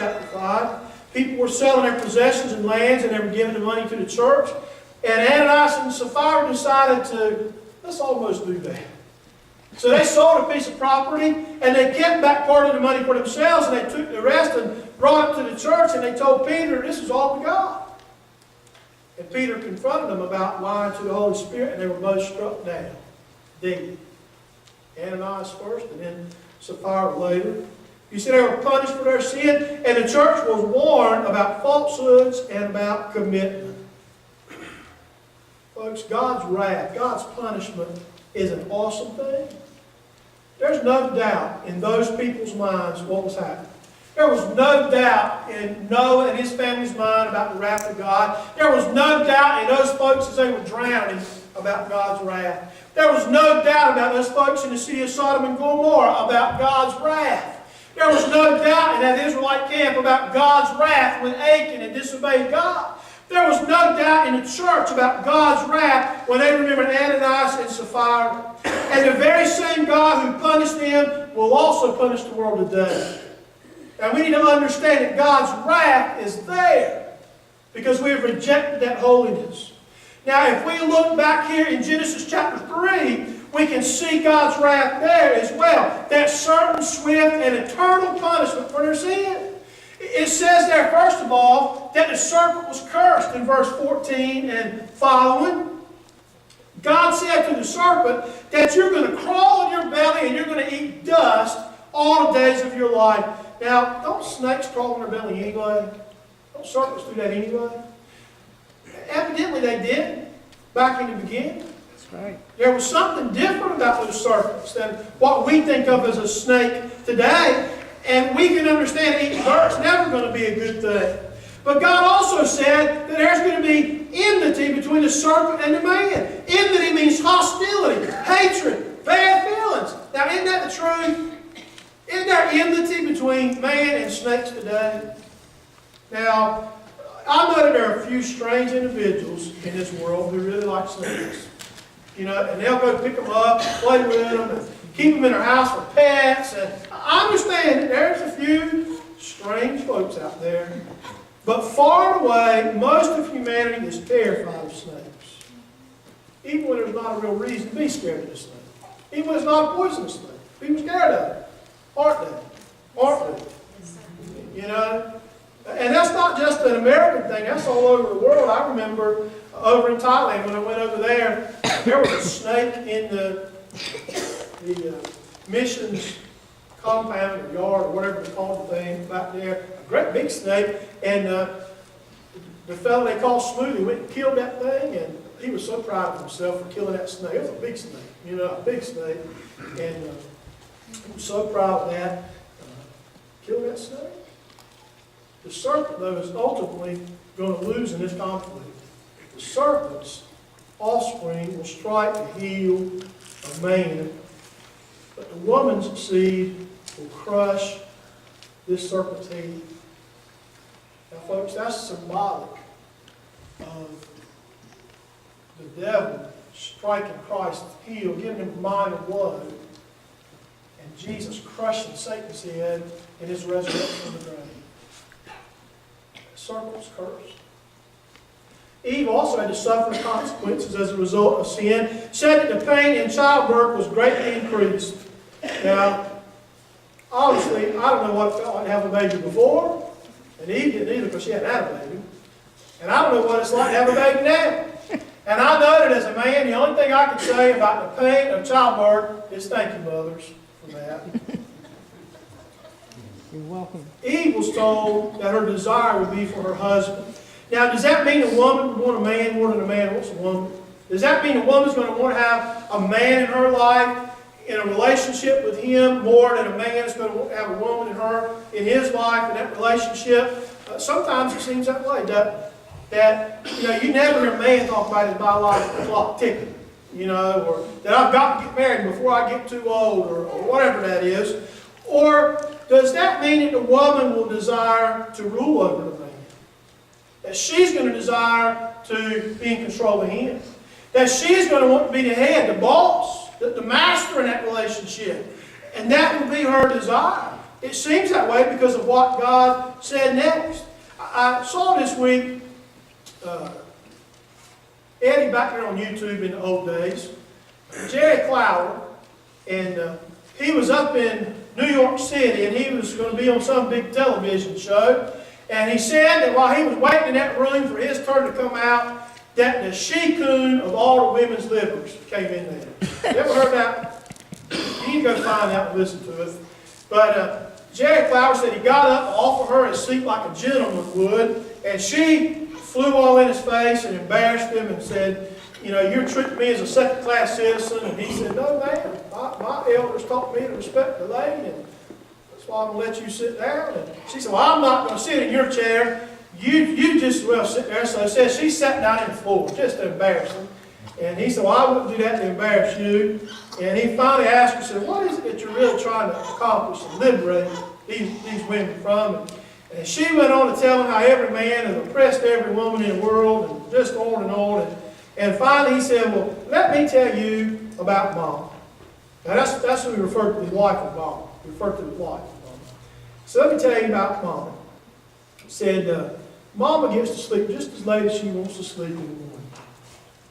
chapter 5. People were selling their possessions and lands, and they were giving the money to the church. And Ananias and Sapphira decided to, let's almost do that. So they sold a piece of property, and they kept back part of the money for themselves, and they took the rest and brought it to the church, and they told Peter, this is all we got. And Peter confronted them about lying to the Holy Spirit, and they were both struck down, dead. Ananias first, and then Sapphira later. You see, they were punished for their sin, and the church was warned about falsehoods and about commitment. Folks, God's wrath, God's punishment is an awesome thing. There's no doubt in those people's minds what was happening. There was no doubt in Noah and his family's mind about the wrath of God. There was no doubt in those folks as they were drowning about God's wrath. There was no doubt about those folks in the city of Sodom and Gomorrah about God's wrath. There was no doubt in that Israelite camp about God's wrath when Achan had disobeyed God. There was no doubt in the church about God's wrath when they remembered Ananias and Sapphira. And the very same God who punished them will also punish the world today. And we need to understand that God's wrath is there because we have rejected that holiness. Now, if we look back here in Genesis chapter 3, we can see God's wrath there as well. That certain swift and eternal punishment for their sin. It says there, first of all, that the serpent was cursed in verse 14 and following. God said to the serpent that you're going to crawl on your belly and you're going to eat dust all the days of your life. Now, don't snakes crawl on their belly anyway? Don't serpents do that anyway? Evidently they did back in the beginning. That's right. There was something different about those serpents than what we think of as a snake today. And we can understand eating dirt is never going to be a good thing. But God also said that there's going to be enmity between the serpent and the man. Enmity means hostility, hatred, bad feelings. Now, isn't that the truth? Isn't there enmity between man and snakes today? Now, I know that there are a few strange individuals in this world who really like snakes. You know, and they'll go pick them up, play with them, and keep them in their house for pets. And I understand that there's a few strange folks out there. But far and away, most of humanity is terrified of snakes. Even when there's not a real reason to be scared of the snake. Even when it's not a poisonous snake. People are scared of it. Aren't they? Aren't they? You know? And that's not just an American thing. That's all over the world. I remember over in Thailand, when I went over there, there was a snake in the missions compound or yard or whatever they called the thing back there. A great big snake. And the fellow they called Smoothie went and killed that thing. And he was so proud of himself for killing that snake. It was a big snake, you know, a big snake. And he was so proud of that. Killing that snake. The serpent, though, is ultimately going to lose in this conflict. The serpent's offspring will strike the heel of man, but the woman's seed will crush this serpent's head. Now, folks, that's symbolic of the devil striking Christ's heel, giving him a minor blow, and Jesus crushing Satan's head in his resurrection from the grave. Serpent was cursed. Eve also had to suffer consequences as a result of sin. Said that the pain in childbirth was greatly increased. Now, obviously, I don't know what it felt like to have a baby before, and Eve didn't either because she hadn't had a baby. And I don't know what it's like to have a baby now. And I know that as a man, the only thing I can say about the pain of childbirth is thank you, mothers, for that. You're welcome. Eve was told that her desire would be for her husband. Now, does that mean a woman would want a man more than a man wants a woman? Does that mean a woman's going to want to have a man in her life, in a relationship with him, more than a man is going to want to have a woman in his life, in that relationship? Sometimes it seems that way, that you know, you never hear a man talk about his biological clock ticking, you know, or that I've got to get married before I get too old, or whatever that is. Or does that mean that the woman will desire to rule over the man? That she's going to desire to be in control of him? That she's going to want to be the head, the boss, the master in that relationship? And that will be her desire. It seems that way because of what God said next. I saw this week, Eddie back there on YouTube in the old days, Jerry Clower, and he was up in New York City, and he was going to be on some big television show. And he said that while he was waiting in that room for his turn to come out, that the she-coon of all the women's livers came in there. You ever heard that? You need to go find out and listen to it. But Jerry Clower said he got up to offer her a seat like a gentleman would, and she flew all in his face and embarrassed him and said, you know, you're treating me as a second-class citizen. And he said, no, ma'am, my elders taught me to respect the lady, and that's why I'm going to let you sit down. And she said, well, I'm not going to sit in your chair. You just well sit there. So it says she sat down on the floor, just to embarrass him. And he said, well, I wouldn't do that to embarrass you. And he finally asked her, said, what is it that you're really trying to accomplish and liberate these women from? And she went on to tell him how every man has oppressed every woman in the world, and just on and on. And finally he said, well, let me tell you about Mama. Now that's what we refer to his wife as Mama. We refer to his wife as Mama. So let me tell you about Mama. He said, Mama gets to sleep just as late as she wants to sleep in the morning.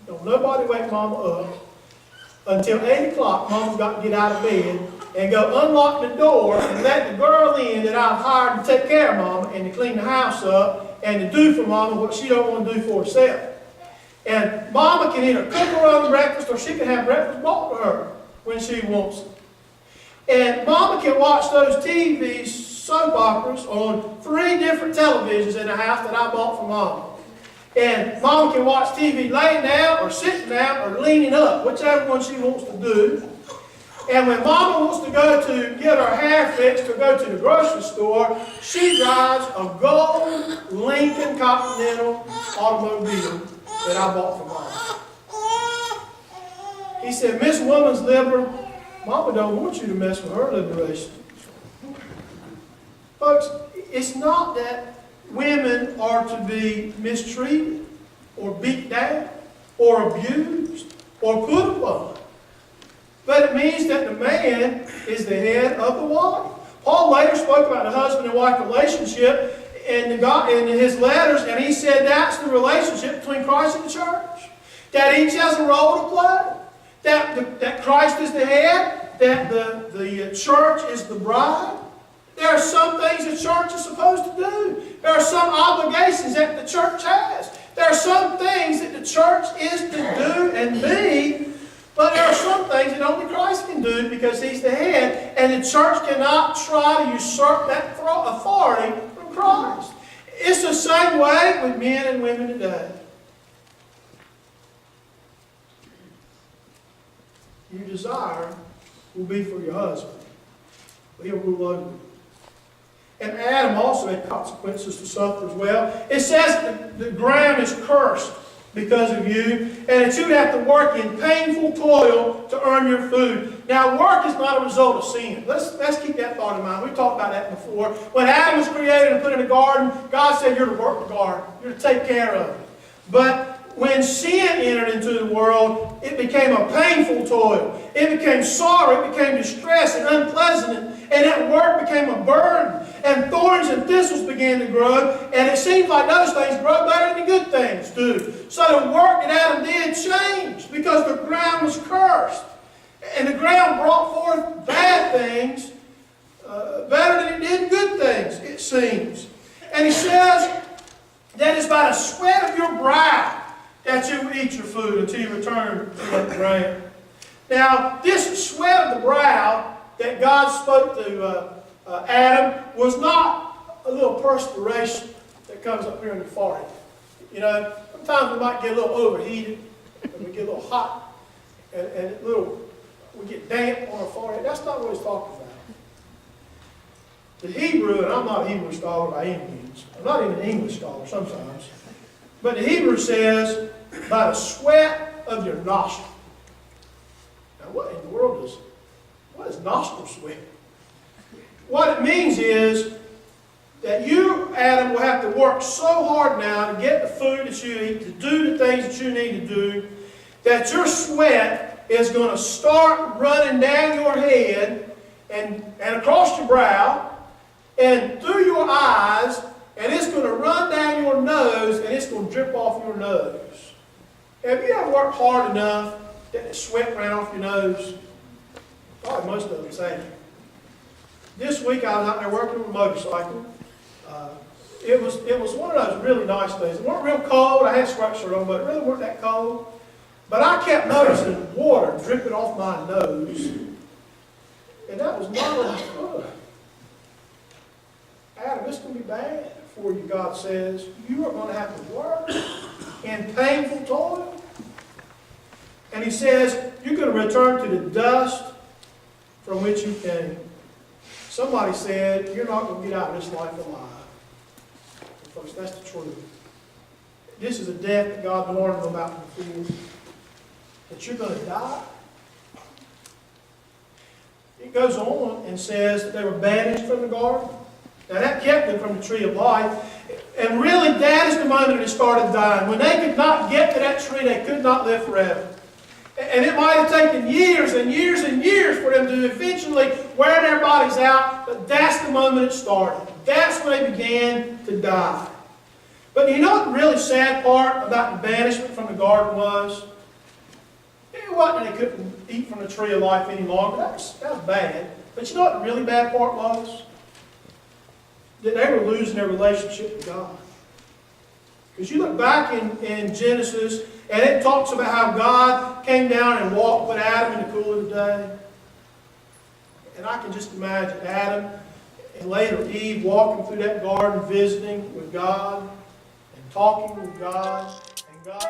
Don't nobody wake Mama up. Until 8 o'clock, Mama's got to get out of bed and go unlock the door and let the girl in that I've hired to take care of Mama and to clean the house up and to do for Mama what she don't want to do for herself. And Mama can either cook her own breakfast or she can have breakfast bought to her when she wants it. And Mama can watch those TV soap operas on 3 different televisions in the house that I bought for Mama. And Mama can watch TV laying down or sitting down or leaning up, whichever one she wants to do. And when Mama wants to go to get her hair fixed or go to the grocery store, she drives a gold Lincoln Continental automobile that I bought for Mama. He said, Miss Woman's liber, Mama don't want you to mess with her liberation. Folks, it's not that women are to be mistreated or beat down or abused or put upon. But it means that the man is the head of the wife. Paul later spoke about the husband and wife relationship in his letters, and he said that's the relationship between Christ and the church. That each has a role to play. That Christ is the head, that the church is the bride. There are some things the church is supposed to do. There are some obligations that the church has. There are some things that the church is to do and be, but there are some things that only Christ can do because He's the head, and the church cannot try to usurp that authority from Christ. It's the same way with men and women today. Your desire will be for your husband. He'll rule over you. And Adam also had consequences to suffer as well. It says that the ground is cursed because of you, and that you would have to work in painful toil to earn your food. Now, work is not a result of sin. Let's keep that thought in mind. We've talked about that before. When Adam was created and put in a garden, God said you're to work the garden. You're to take care of it. But when sin entered into the world, it became a painful toil. It became sorrow, it became distress and unpleasant, and that work became a burden. And thorns and thistles began to grow, and it seems like those things grow better than the good things do. So the work that Adam did changed because the ground was cursed. And the ground brought forth bad things better than it did good things, it seems. And he says that it's by the sweat of your brow that you eat your food until you return to that ground. Now, this sweat of the brow that God spoke to Adam was not a little perspiration that comes up here in the forehead. You know, sometimes we might get a little overheated, and we get a little hot, and we get damp on our forehead. That's not what he's talking about. The Hebrew, and I'm not a Hebrew scholar by any means. I'm not even an English scholar sometimes. But the Hebrew says, by the sweat of your nostril. Now, what in the world what is nostril sweat? What it means is that you, Adam, will have to work so hard now to get the food that you eat, to do the things that you need to do, that your sweat is going to start running down your head and across your brow, and through your eyes, and it's going to run down your nose, and it's going to drip off your nose. Have you ever worked hard enough that the sweat ran off your nose? Probably most of us have. This week I was out there working on a motorcycle. It was one of those really nice days. It wasn't real cold. I had a sweatshirt on, but it really wasn't that cold. But I kept noticing water dripping off my nose. And that was not what I thought. Adam, it's going to be bad for you, God says. You are going to have to work in painful toil. And he says, you're going to return to the dust from which you came. Somebody said, you're not going to get out of this life alive. And folks, that's the truth. This is a death that God warned them about before. That you're going to die. It goes on and says that they were banished from the garden. Now that kept them from the tree of life. And really that is the moment they started dying. When they could not get to that tree, they could not live forever. And it might have taken years and years and years for them to eventually wear their bodies out, but that's the moment it started. That's when they began to die. But you know what the really sad part about the banishment from the garden was? It wasn't that they couldn't eat from the tree of life any longer. That was bad. But you know what the really bad part was? That they were losing their relationship with God. Because you look back in Genesis, and it talks about how God came down and walked with Adam in the cool of the day. And I can just imagine Adam and later Eve walking through that garden, visiting with God and talking with God. And God